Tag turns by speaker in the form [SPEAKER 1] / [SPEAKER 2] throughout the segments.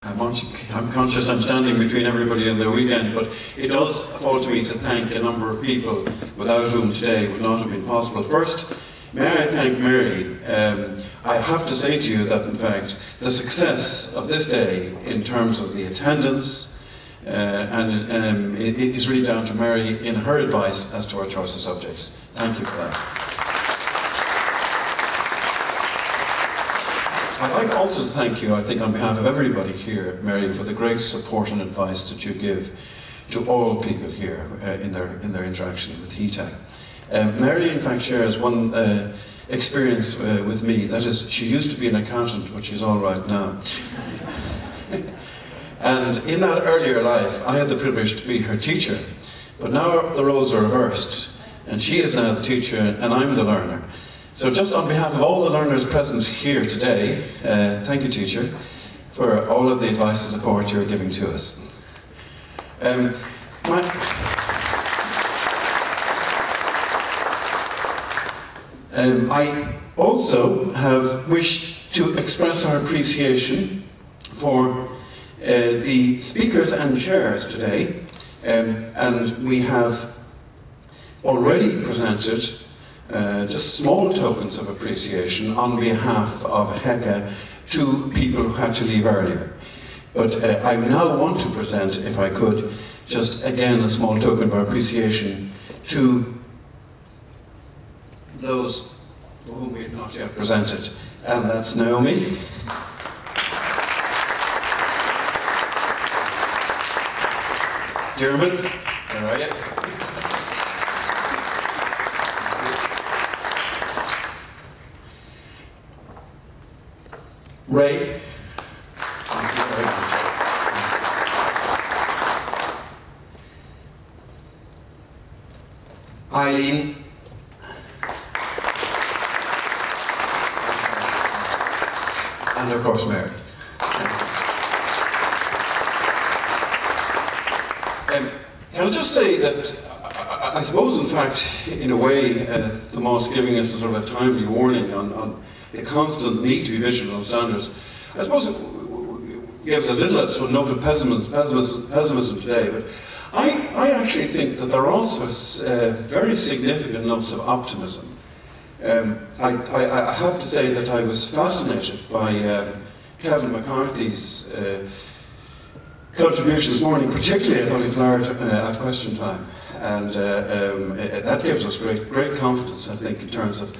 [SPEAKER 1] I'm conscious I'm standing between everybody and the weekend, but it does fall to me to thank a number of people without whom today would not have been possible. First, may I thank Mary. I have to say to you that, in fact, the success of this day in terms of the attendance it is really down to Mary in her advice as to our choice of subjects. Thank you for that. I'd like also to thank you, I think, on behalf of everybody here, Mary, for the great support and advice that you give to all people here in their interaction with HETAC. Mary, in fact, shares one experience with me. That is, she used to be an accountant, but she's all right now. And in that earlier life, I had the privilege to be her teacher. But now the roles are reversed, and she is now the teacher, and I'm the learner. So just on behalf of all the learners present here today, thank you, teacher, for all of the advice and support you're giving to us. I also have wished to express our appreciation for the speakers and chairs today, and we have already presented just small tokens of appreciation on behalf of HEGA to people who had to leave earlier. But I now want to present, if I could, just again a small token of appreciation to those whom we have not yet presented. And that's Naomi. Diarmuid, where are you? Ray. Thank you very much. Eileen. And of course Mary. Can I just say that I suppose, in fact, in a way, Tomas giving us a sort of a timely warning on the constant need to be vigilant on standards. I suppose it gives a little note of pessimism today, but I actually think that there are also very significant notes of optimism. I have to say that I was fascinated by Kevin McCarthy's contribution this morning, particularly I thought he flared at question time, and that gives us great confidence, I think, in terms of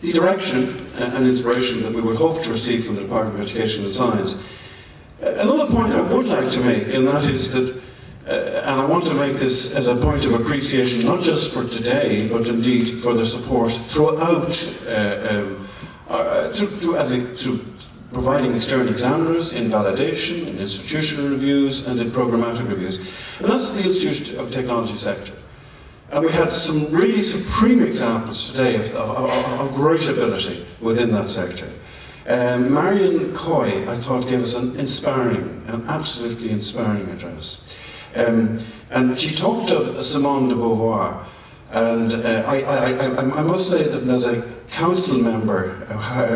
[SPEAKER 1] the direction and inspiration that we would hope to receive from the Department of Education and Science. Another point I would like to make, and that is that, and I want to make this as a point of appreciation, not just for today, but indeed for the support throughout, through providing external examiners in validation, in institutional reviews, and in programmatic reviews. And that's the Institute of Technology sector. And we had some really supreme examples today of great ability within that sector. Marion Coy, I thought, gave us an absolutely inspiring address. And she talked of Simone de Beauvoir. And I must say that as a council member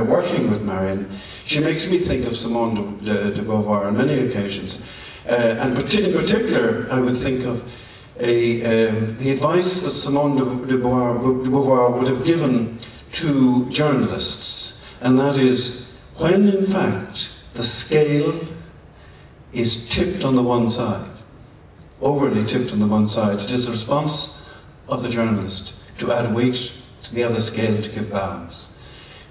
[SPEAKER 1] working with Marion, she makes me think of Simone de Beauvoir on many occasions. And in particular, I would think of the advice that Simone de Beauvoir would have given to journalists, and that is, when in fact the scale is tipped on the one side, overly tipped on the one side, it is the response of the journalist to add weight to the other scale to give balance.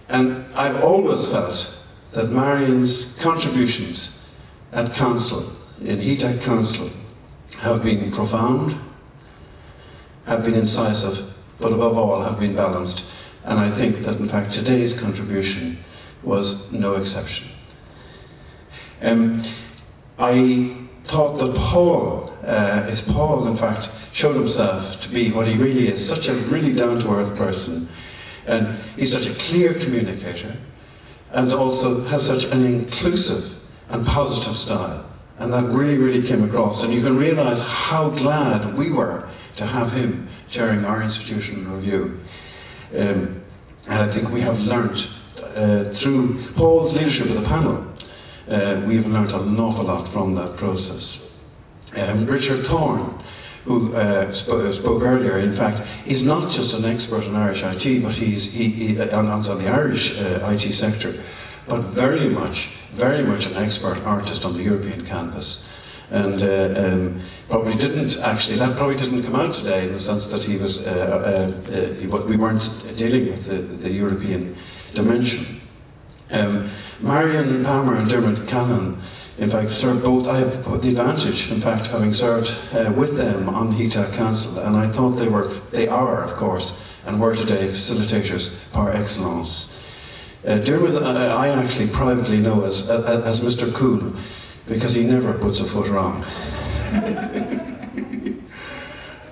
[SPEAKER 1] And I've always felt that Marion's contributions at Council, in HETAC Council, have been profound, have been incisive, but above all have been balanced. And I think that in fact today's contribution was no exception. I thought that Paul in fact showed himself to be what he really is, such a really down-to-earth person. And he's such a clear communicator, and also has such an inclusive and positive style. And that really came across. And you can realize how glad we were to have him chairing our institutional review. And I think we have learnt through Paul's leadership of the panel we've learnt an awful lot from that process. Richard Thorne, who spoke earlier, in fact, is not just an expert in Irish IT, but he's on the Irish IT sector, but very much an expert artist on the European canvas. And probably didn't come out today in the sense that he was, we weren't dealing with the European dimension. Marion Palmer and Diarmuid Callan, in fact, served both. I have the advantage, in fact, of having served with them on HETAC Council, and I thought they are, of course, and were today facilitators par excellence. Diarmuid, I actually privately know as Mr. Cool, because he never puts a foot wrong.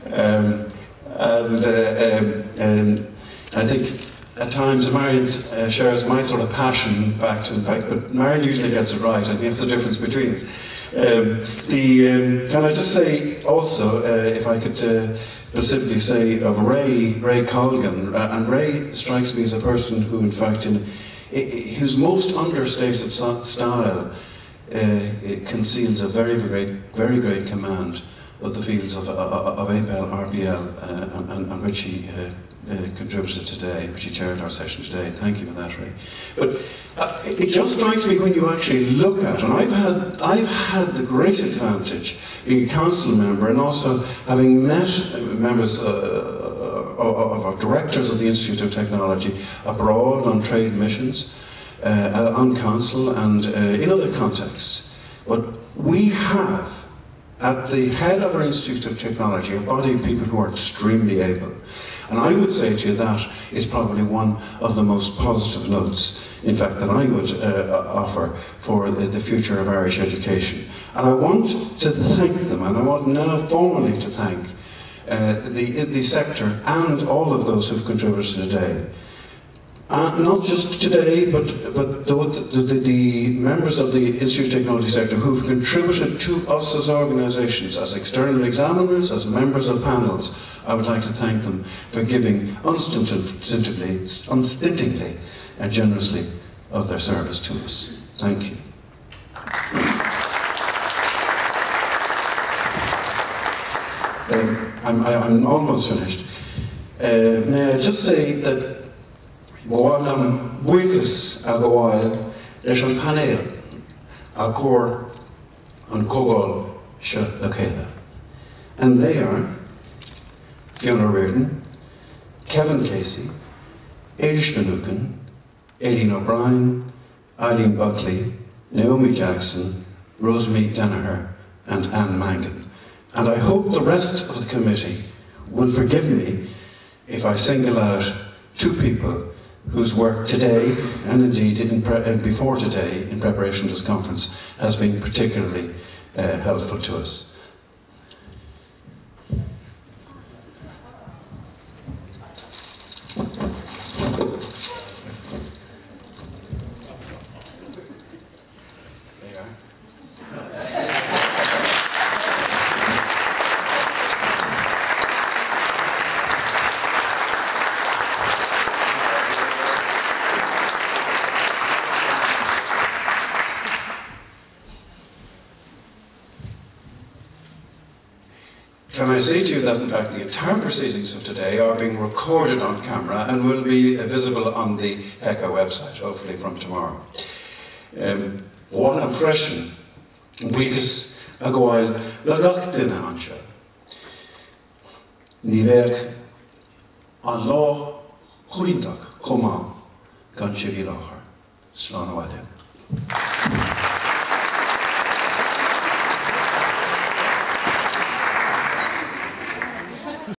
[SPEAKER 1] And I think at times Marion shares my sort of passion, in fact, but Marion usually gets it right, and it's the difference between us. Can I just say also, if I could specifically say of Ray Colgan, and Ray strikes me as a person who, in fact, whose most understated style conceals a very great command of the fields of APL, RPL, and which he contributed today, which he chaired our session today. Thank you for that, Ray. But it just strikes me when you actually look at, and I've had the great advantage being a council member and also having met members of directors of the Institute of Technology abroad on trade missions, on council and in other contexts. But we have, at the head of our Institute of Technology, a body of people who are extremely able. And I would say to you that is probably one of the most positive notes, in fact, that I would offer for the future of Irish education. And I want to thank them, and I want now formally to thank the sector and all of those who've contributed today. Not just today, but the members of the Institute of Technology sector who've contributed to us as organisations, as external examiners, as members of panels. I would like to thank them for giving unstintingly and generously of their service to us. Thank you. I'm almost finished. May I just say that bhfuil am buchas a go bhfuil leis an panel a chur an cógáil se le chéile. And they are Fiona Reardon, Kevin Casey, Ailish Finucane, Aileen O'Brien, Eileen Buckley, Naomi Jackson, Rosemary Danaher, and Anne Mangan. And I hope the rest of the committee will forgive me if I single out two people whose work today, and indeed before today, in preparation to this conference, has been particularly helpful to us. Can I say to you that, in fact, the entire proceedings of today are being recorded on camera and will be visible on the HECA website, hopefully from tomorrow. One am freisin, buchas a go bhfuil le gach duine anseo. Ní bheadh an lá chuimhneach chomh maith gan sibh láthair. Slán a bhaile.